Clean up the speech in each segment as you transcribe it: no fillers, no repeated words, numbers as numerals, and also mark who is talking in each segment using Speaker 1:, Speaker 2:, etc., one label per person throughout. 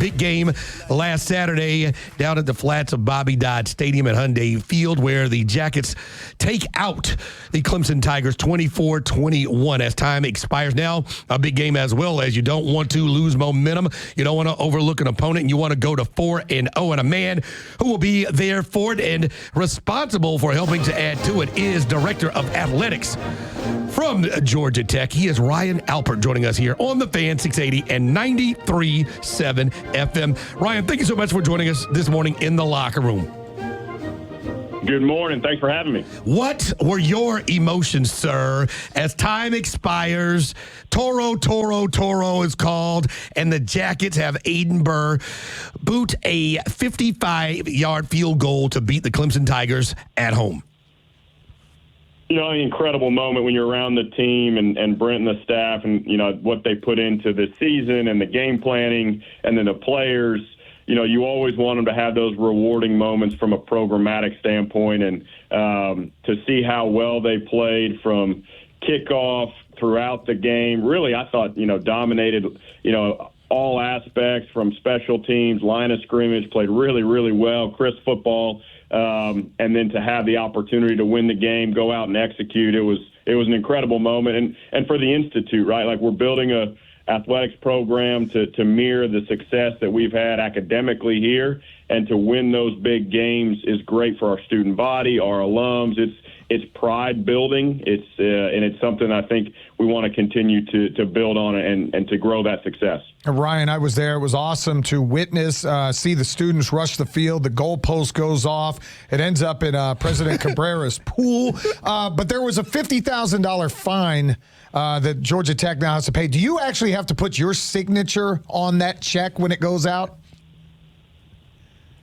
Speaker 1: big game last Saturday down at the flats of Bobby Dodd Stadium at Hyundai Field, where the Jackets take out the Clemson Tigers 24-21 as time expires. Now, a big game as well, as you don't want to lose momentum. You don't want to overlook an opponent, and you want to go to 4-0. And a man who will be there for it and responsible for helping to add to it is Director of Athletics from Georgia Tech. He is Ryan Alpert, joining us here on the Fan 680 and 93.7 FM. Ryan, thank you so much for joining us this morning in the locker room.
Speaker 2: Good morning. Thanks for having me.
Speaker 1: What were your emotions, sir, as time expires? Toro is called, and the Jackets have Aiden Burr boot a 55-yard field goal to beat the Clemson Tigers at home.
Speaker 2: You know, an incredible moment when you're around the team and Brent and the staff and, you know, what they put into the season and the game planning and then the players. You know, you always want them to have those rewarding moments from a programmatic standpoint, and to see how well they played from kickoff throughout the game. Really, I thought, you know, dominated, you know, all aspects from special teams, line of scrimmage, played really, really well, crisp football. And then to have the opportunity to win the game, go out and execute, it was an incredible moment. And for the Institute, right, like we're building a athletics program to mirror the success that we've had academically here, and to win those big games is great for our student body, our alums. It's pride building. And it's something I think we want to continue to build on and to grow that success.
Speaker 3: Ryan, I was there. It was awesome to witness, see the students rush the field. The goalpost goes off. It ends up in President Cabrera's pool. But there was a $50,000 fine that Georgia Tech now has to pay. Do you actually have to put your signature on that check when it goes out?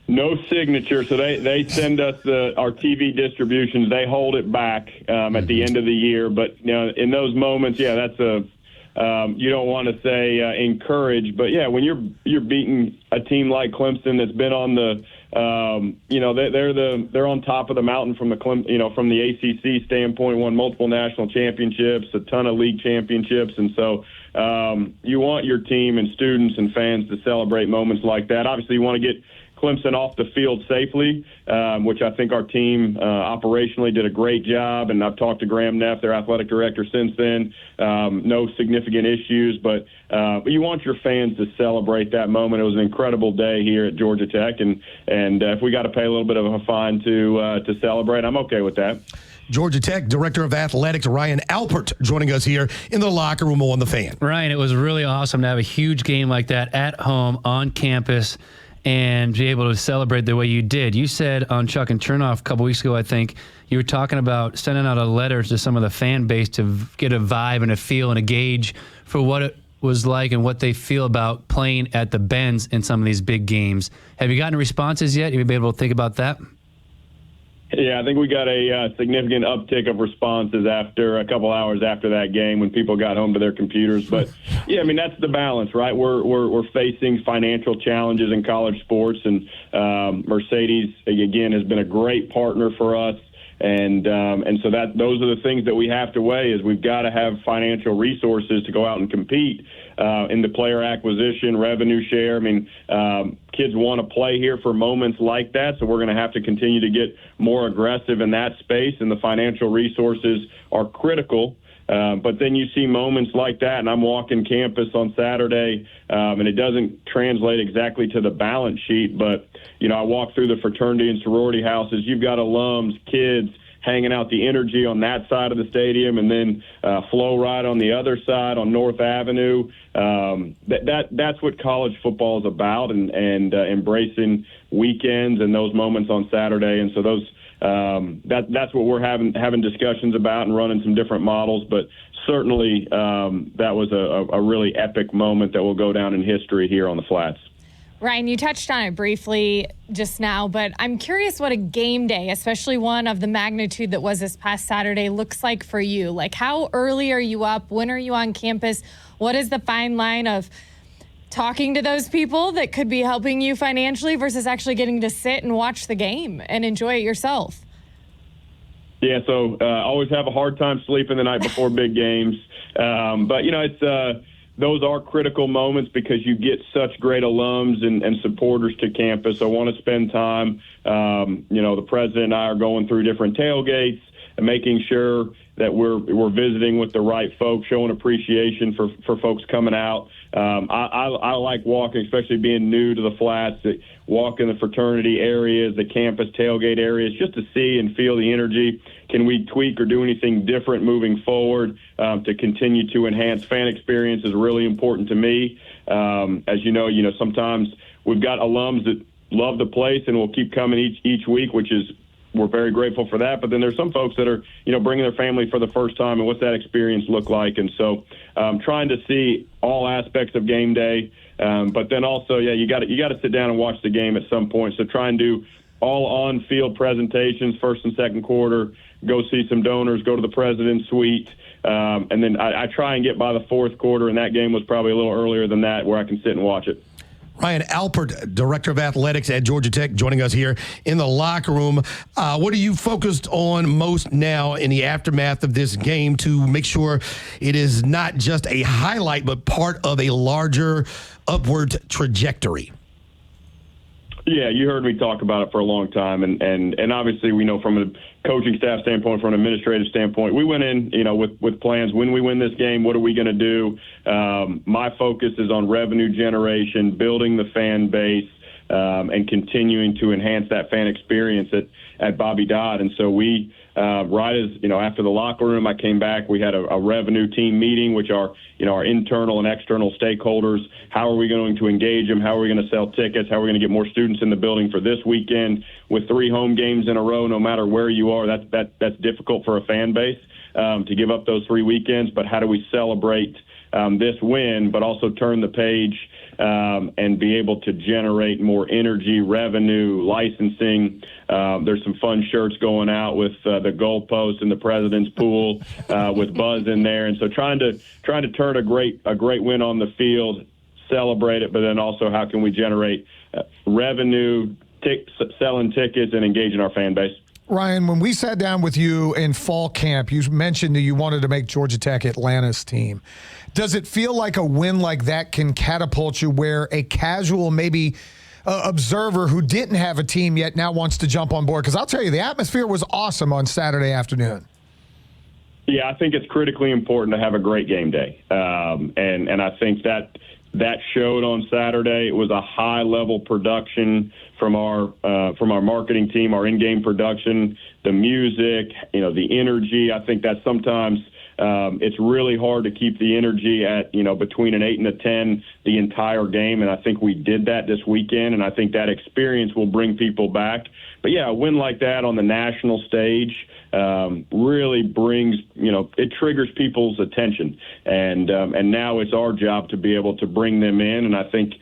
Speaker 2: No signature. So they send us our TV distributions. They hold it back at the end of the year. But, you know, in those moments, yeah, that's you don't want to say encourage, but yeah, when you're beating a team like Clemson that's been on the you know, they're on top of the mountain from the ACC standpoint, won multiple national championships, a ton of league championships, and so you want your team and students and fans to celebrate moments like that. Obviously, you want to get Clemson off the field safely, which I think our team operationally did a great job, and I've talked to Graham Neff, their athletic director, since then. No significant issues, but you want your fans to celebrate that moment. It was an incredible day here at Georgia Tech, and if we got to pay a little bit of a fine to celebrate, I'm okay with that.
Speaker 1: Georgia Tech Director of Athletics Ryan Alpert joining us here in the locker room on the Fan.
Speaker 4: Ryan, it was really awesome to have a huge game like that at home on campus and be able to celebrate the way you did. You said on Chuck and Chernoff a couple weeks ago, I think, you were talking about sending out a letter to some of the fan base to get a vibe and a feel and a gauge for what it was like and what they feel about playing at the Benz in some of these big games. Have you gotten responses yet? Have you been able to think about that?
Speaker 2: Yeah, I think we got a significant uptick of responses after a couple hours after that game when people got home to their computers. But yeah, I mean, that's the balance, right? We're facing financial challenges in college sports, and Mercedes again has been a great partner for us. And so those are the things that we have to weigh. Is we've got to have financial resources to go out and compete in the player acquisition, revenue share. I mean, kids want to play here for moments like that, so we're going to have to continue to get more aggressive in that space, and the financial resources are critical. But then you see moments like that, and I'm walking campus on Saturday, and it doesn't translate exactly to the balance sheet, but, you know, I walk through the fraternity and sorority houses. You've got alums, kids hanging out the energy on that side of the stadium, and then Flow Ride on the other side on North Avenue. That's what college football is about, and embracing weekends and those moments on Saturday. And so those that's what we're having discussions about and running some different models. But certainly that was a really epic moment that will go down in history here on the Flats.
Speaker 5: Ryan, you touched on it briefly just now, but I'm curious what a game day, especially one of the magnitude that was this past Saturday, looks like for you. Like, how early are you up? When are you on campus? What is the fine line of talking to those people that could be helping you financially versus actually getting to sit and watch the game and enjoy it yourself?
Speaker 2: Yeah, so always have a hard time sleeping the night before big games. But, you know, it's those are critical moments because you get such great alums and supporters to campus. I want to spend time. The president and I are going through different tailgates and making sure that we're visiting with the right folks, showing appreciation for folks coming out. I like walking, especially being new to the Flats, walk in the fraternity areas, the campus tailgate areas, just to see and feel the energy. Can we tweak or do anything different moving forward to continue to enhance fan experience is really important to me. As you know, sometimes we've got alums that love the place and will keep coming each week, which is we're very grateful for that. But then there's some folks that are, bringing their family for the first time, and what's that experience look like? And so trying to see all aspects of game day. But then also, you got to sit down and watch the game at some point. So try and do all on-field presentations, first and second quarter, go see some donors, go to the president's suite. And then I try and get by the fourth quarter, and that game was probably a little earlier than that where I can sit and watch it.
Speaker 1: Ryan Alpert, Director of Athletics at Georgia Tech, joining us here in the locker room. What are you focused on most now in the aftermath of this game to make sure it is not just a highlight, but part of a larger upward trajectory?
Speaker 2: Yeah, you heard me talk about it for a long time, and obviously we know from a coaching staff standpoint, from an administrative standpoint, we went in, with plans. When we win this game, what are we going to do? My focus is on revenue generation, building the fan base, and continuing to enhance that fan experience at Bobby Dodd. And so we, right as, after the locker room, I came back, we had a revenue team meeting, which are, our internal and external stakeholders. How are we going to engage them? How are we going to sell tickets? How are we going to get more students in the building for this weekend? With 3 home games in a row, no matter where you are, that's difficult for a fan base to give up those 3 weekends. But how do we celebrate this win, but also turn the page and be able to generate more energy, revenue, licensing? There's some fun shirts going out with the goalpost and the president's pool with Buzz in there, and so trying to turn a great win on the field, celebrate it, but then also how can we generate revenue, selling tickets, and engaging our fan base.
Speaker 3: Ryan, when we sat down with you in fall camp, you mentioned that you wanted to make Georgia Tech Atlanta's team. Does it feel like a win like that can catapult you where a casual, maybe observer who didn't have a team yet now wants to jump on board? Because I'll tell you, the atmosphere was awesome on Saturday afternoon.
Speaker 2: Yeah, I think it's critically important to have a great game day. And I think that showed on Saturday. It was a high-level production from our marketing team, our in-game production, the music, the energy. I think that sometimes it's really hard to keep the energy at, between an 8 and a 10 the entire game, and I think we did that this weekend, and I think that experience will bring people back. But, yeah, a win like that on the national stage really brings, it triggers people's attention. And now it's our job to be able to bring them in, and I think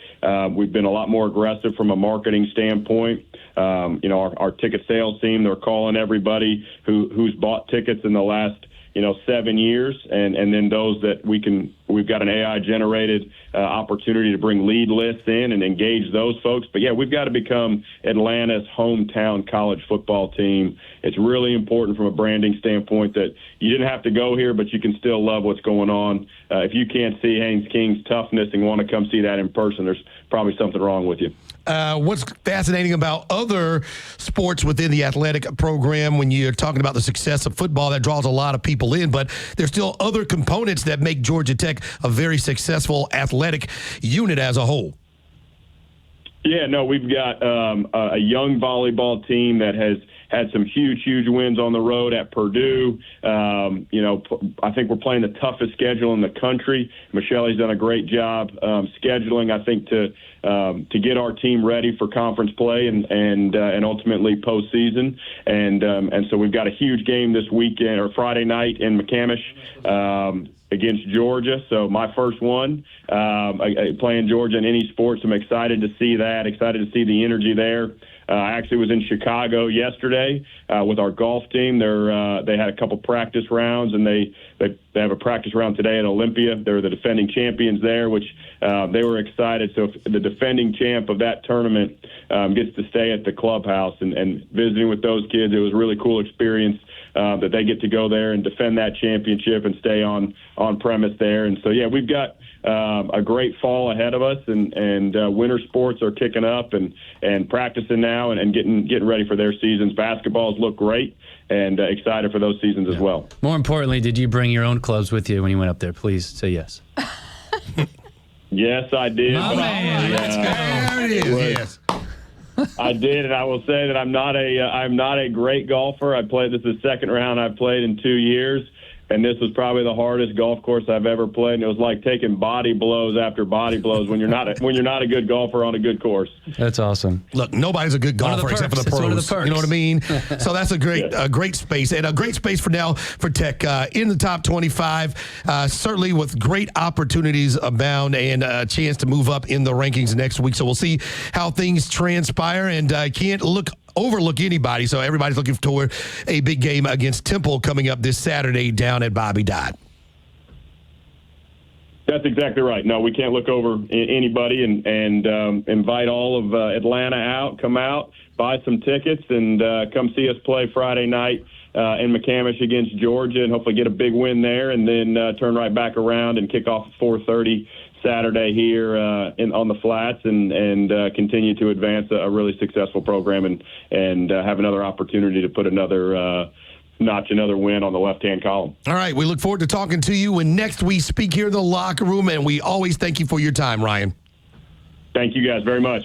Speaker 2: we've been a lot more aggressive from a marketing standpoint. Our ticket sales team, they're calling everybody who's bought tickets in the last 7 years, and then those that we've got an AI generated opportunity to bring lead lists in and engage those folks. But yeah, we've got to become Atlanta's hometown college football team. It's really important from a branding standpoint that you didn't have to go here, but you can still love what's going on. If you can't see Haynes King's toughness and want to come see that in person, there's probably something wrong with you.
Speaker 1: What's fascinating about other sports within the athletic program when you're talking about the success of football, that draws a lot of people in, but there's still other components that make Georgia Tech a very successful athletic unit as a whole.
Speaker 2: Yeah, no, we've got a young volleyball team that has had some huge wins on the road at Purdue. I think we're playing the toughest schedule in the country. Michelle's done a great job scheduling, I think, to get our team ready for conference play and ultimately postseason. And so we've got a huge game this weekend or Friday night in McCamish against Georgia. So my first one, playing Georgia in any sports. I'm excited to see that, excited to see the energy there. I actually was in Chicago yesterday with our golf team. They had a couple practice rounds, and they have a practice round today at Olympia. They're the defending champions there, which they were excited. So if the defending champ of that tournament gets to stay at the clubhouse and visiting with those kids, it was a really cool experience that they get to go there and defend that championship and stay on premise there. And so, yeah, we've got a great fall ahead of us, and winter sports are kicking up and practicing now and getting ready for their seasons. Basketballs look great, and excited for those seasons as well.
Speaker 4: More importantly, did you bring your own clubs with you when you went up there? Please say yes.
Speaker 2: Yes, I did.
Speaker 1: Oh, man, let's go. There it is. Yes.
Speaker 2: I did, and I will say that I'm not a great golfer. This is the second round I've played in 2 years, and this was probably the hardest golf course I've ever played. And it was like taking body blows after body blows when you're not a good golfer on a good course.
Speaker 4: That's awesome.
Speaker 1: Look, nobody's a good golfer except for the pros.
Speaker 4: One of the perks.
Speaker 1: You know what I mean? So that's a great space, and a great space for now for Tech in the top 25. Certainly with great opportunities abound and a chance to move up in the rankings next week. So we'll see how things transpire, and can't overlook anybody. So everybody's looking toward a big game against Temple coming up this Saturday down at Bobby Dodd.
Speaker 2: That's exactly right. No, we can't look over anybody, and invite all of Atlanta out. Come out, buy some tickets, and come see us play Friday night in McCamish against Georgia, and hopefully get a big win there, and then turn right back around and kick off at 4:30 Saturday here on the flats, and continue to advance a really successful program and have another opportunity to put another win on the left-hand column.
Speaker 1: All right, we look forward to talking to you when next we speak here in the locker room, and we always thank you for your time, Ryan.
Speaker 2: Thank you guys very much.